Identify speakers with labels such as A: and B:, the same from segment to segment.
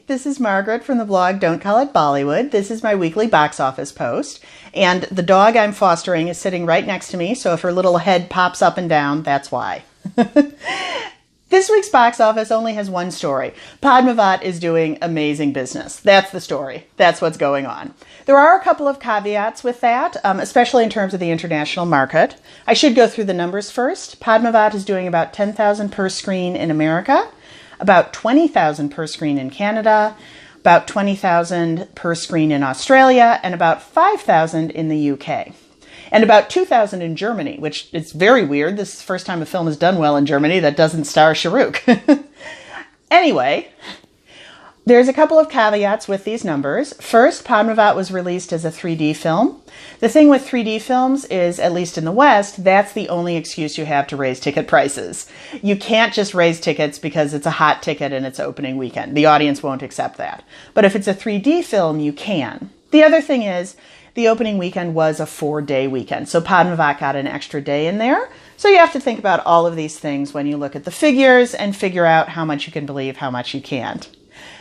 A: this is Margaret from the blog Don't Call It Bollywood. This is my weekly box office post, and the dog I'm fostering is sitting right next to me, so if her little head pops up and down, that's why. This week's box office only has one story. Padmavat is doing amazing business. That's the story. That's what's going on. There are a couple of caveats with that, especially in terms of the international market. I should go through the numbers first. Padmavat is doing about 10,000 per screen in America, about 20,000 per screen in Canada, about 20,000 per screen in Australia, and about 5,000 in the UK. And about 2,000 in Germany, which is very weird. This is the first time a film has done well in Germany that doesn't star Shahrukh. Anyway, there's a couple of caveats with these numbers. First, Padmavat was released as a 3D film. The thing with 3D films is, at least in the West, that's the only excuse you have to raise ticket prices. You can't just raise tickets because it's a hot ticket and it's opening weekend. The audience won't accept that. But if it's a 3D film, you can. The other thing is, the opening weekend was a 4-day weekend, so Padmavat got an extra day in there. So you have to think about all of these things when you look at the figures and figure out how much you can believe, how much you can't.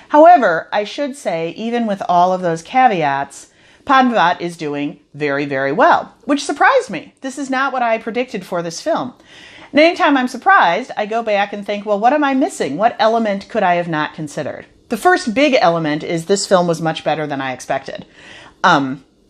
A: However, I should say, even with all of those caveats, Padmavat is doing very, very well, which surprised me. This is not what I predicted for this film. And anytime I'm surprised, I go back and think, well, what am I missing? What element could I have not considered? The first big element is this film was much better than I expected.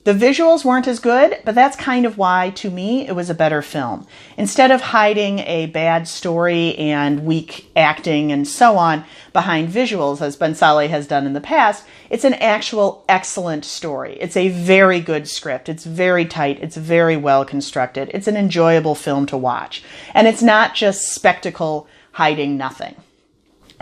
A: The visuals weren't as good, but that's kind of why, to me, it was a better film. Instead of hiding a bad story and weak acting and so on behind visuals, as Bhansali has done in the past, it's an actual excellent story. It's a very good script. It's very tight. It's very well constructed. It's an enjoyable film to watch. And it's not just spectacle hiding nothing.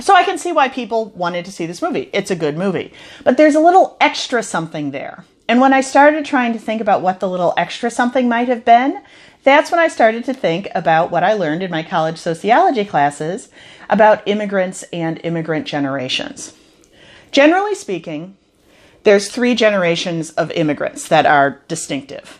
A: So I can see why people wanted to see this movie. It's a good movie. But there's a little extra something there. And when I started trying to think about what the little extra something might have been, that's when I started to think about what I learned in my college sociology classes about immigrants and immigrant generations. Generally speaking, there's 3 generations of immigrants that are distinctive.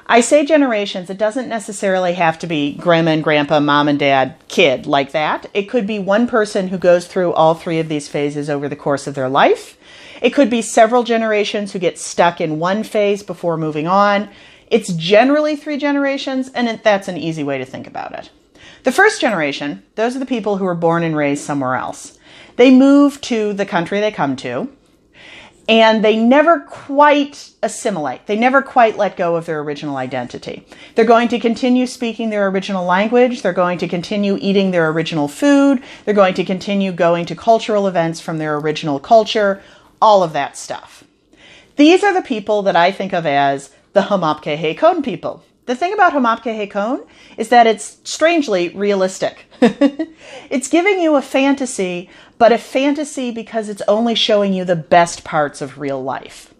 A: I say generations, it doesn't necessarily have to be grandma and grandpa, mom and dad, kid, like that. It could be one person who goes through all 3 of these phases over the course of their life. It could be several generations who get stuck in one phase before moving on. It's generally 3 generations, and that's an easy way to think about it. The first generation, those are the people who were born and raised somewhere else. They move to the country they come to, and they never quite assimilate. They never quite let go of their original identity. They're going to continue speaking their original language. They're going to continue eating their original food. They're going to continue going to cultural events from their original culture. All of that stuff. These are the people that I think of as the Hum Aapke Hai Kaun people. The thing about Hum Aapke Hai Kaun is that it's strangely realistic. It's giving you a fantasy, but a fantasy because it's only showing you the best parts of real life.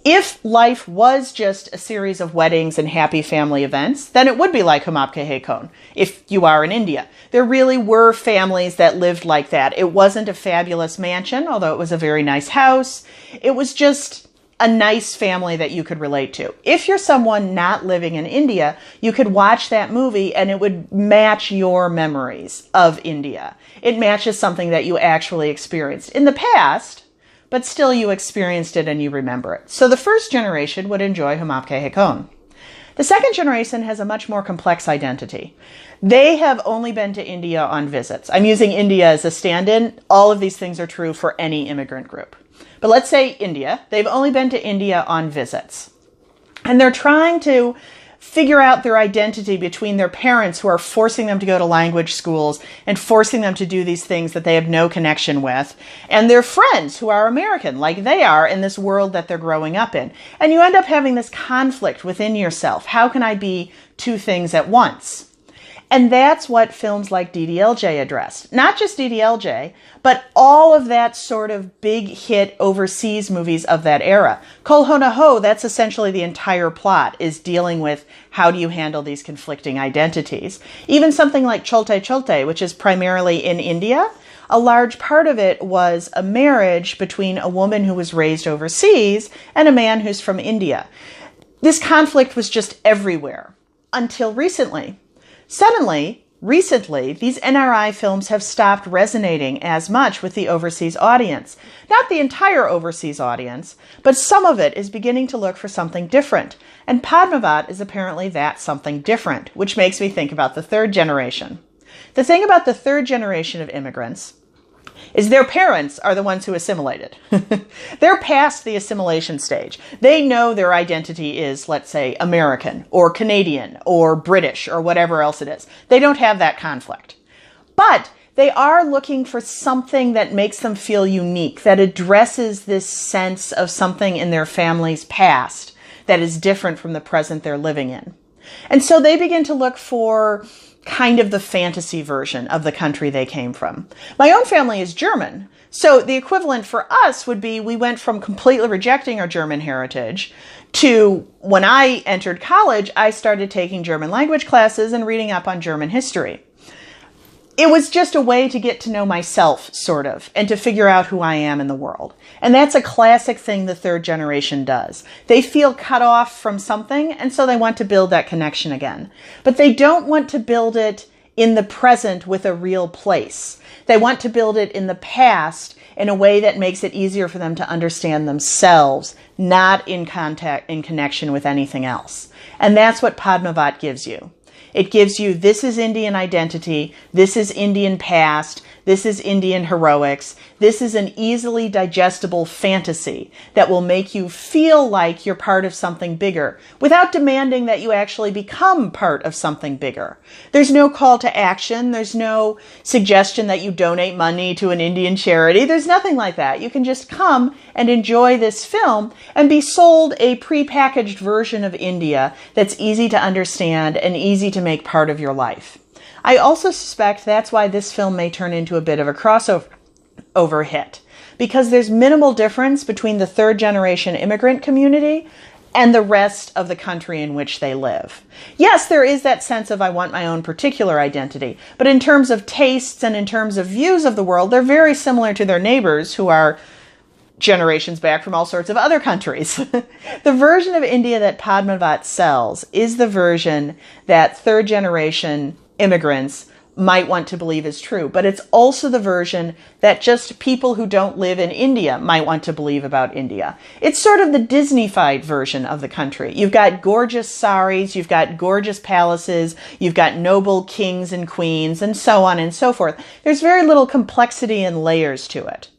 A: If life was just a series of weddings and happy family events, then it would be like Hum Aapke Hai Kaun, if you are in India. There really were families that lived like that. It wasn't a fabulous mansion, although it was a very nice house. It was just a nice family that you could relate to. If you're someone not living in India, you could watch that movie and it would match your memories of India. It matches something that you actually experienced in the past, but still you experienced it and you remember it. So the first generation would enjoy Hum Aapke Hai Kaun. The second generation has a much more complex identity. They have only been to India on visits. I'm using India as a stand-in. All of these things are true for any immigrant group. But let's say India. They've only been to India on visits. And they're trying to figure out their identity between their parents who are forcing them to go to language schools and forcing them to do these things that they have no connection with, and their friends who are American, like they are in this world that they're growing up in. And you end up having this conflict within yourself. How can I be 2 things at once? And that's what films like DDLJ addressed. Not just DDLJ, but all of that sort of big hit overseas movies of that era. Kol Ho Na Ho, that's essentially the entire plot, is dealing with how do you handle these conflicting identities. Even something like Cholte Cholte, which is primarily in India, a large part of it was a marriage between a woman who was raised overseas and a man who's from India. This conflict was just everywhere until recently. Suddenly, Recently, these NRI films have stopped resonating as much with the overseas audience. Not the entire overseas audience, but some of it is beginning to look for something different. And Padmavat is apparently that something different, which makes me think about the third generation. The thing about the third generation of immigrants is their parents are the ones who assimilated. They're past the assimilation stage. They know their identity is, let's say, American or Canadian or British or whatever else it is. They don't have that conflict. But they are looking for something that makes them feel unique, that addresses this sense of something in their family's past that is different from the present they're living in. And so they begin to look for kind of the fantasy version of the country they came from. My own family is German, so the equivalent for us would be we went from completely rejecting our German heritage to when I entered college, I started taking German language classes and reading up on German history. It was just a way to get to know myself, sort of, and to figure out who I am in the world. And that's a classic thing the third generation does. They feel cut off from something, and so they want to build that connection again. But they don't want to build it in the present with a real place. They want to build it in the past in a way that makes it easier for them to understand themselves, not in connection with anything else. And that's what Padmavat gives you. It gives you, this is Indian identity, this is Indian past, this is Indian heroics, this is an easily digestible fantasy that will make you feel like you're part of something bigger without demanding that you actually become part of something bigger. There's no call to action, there's no suggestion that you donate money to an Indian charity, there's nothing like that. You can just come and enjoy this film and be sold a prepackaged version of India that's easy to understand and easy to make part of your life. I also suspect that's why this film may turn into a bit of a crossover hit, because there's minimal difference between the third generation immigrant community and the rest of the country in which they live. Yes, there is that sense of I want my own particular identity, but in terms of tastes and in terms of views of the world, they're very similar to their neighbors who are generations back from all sorts of other countries. The version of India that Padmavat sells is the version that third generation immigrants might want to believe is true, but it's also the version that just people who don't live in India might want to believe about India. It's sort of the Disney-fied version of the country. You've got gorgeous saris, you've got gorgeous palaces, you've got noble kings and queens, and so on and so forth. There's very little complexity and layers to it.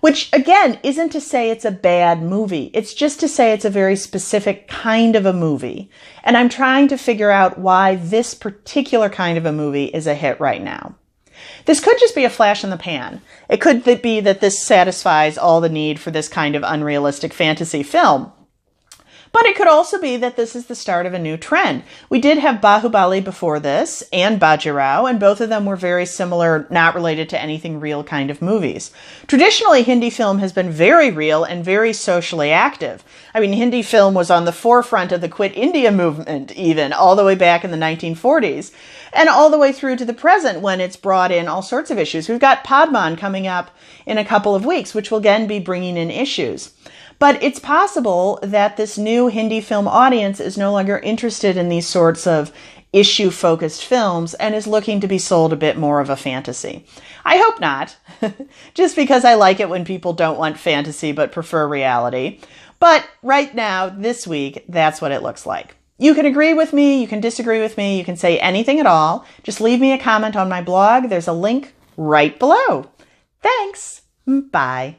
A: Which, again, isn't to say it's a bad movie. It's just to say it's a very specific kind of a movie. And I'm trying to figure out why this particular kind of a movie is a hit right now. This could just be a flash in the pan. It could be that this satisfies all the need for this kind of unrealistic fantasy film. But it could also be that this is the start of a new trend. We did have Bahubali before this and Bajirao, and both of them were very similar, not related to anything real kind of movies. Traditionally, Hindi film has been very real and very socially active. I mean, Hindi film was on the forefront of the Quit India movement, even, all the way back in the 1940s, and all the way through to the present when it's brought in all sorts of issues. We've got Padman coming up in a couple of weeks, which will again be bringing in issues. But it's possible that this new Hindi film audience is no longer interested in these sorts of issue-focused films and is looking to be sold a bit more of a fantasy. I hope not, just because I like it when people don't want fantasy but prefer reality. But right now, this week, that's what it looks like. You can agree with me, you can disagree with me, you can say anything at all. Just leave me a comment on my blog. There's a link right below. Thanks. Bye.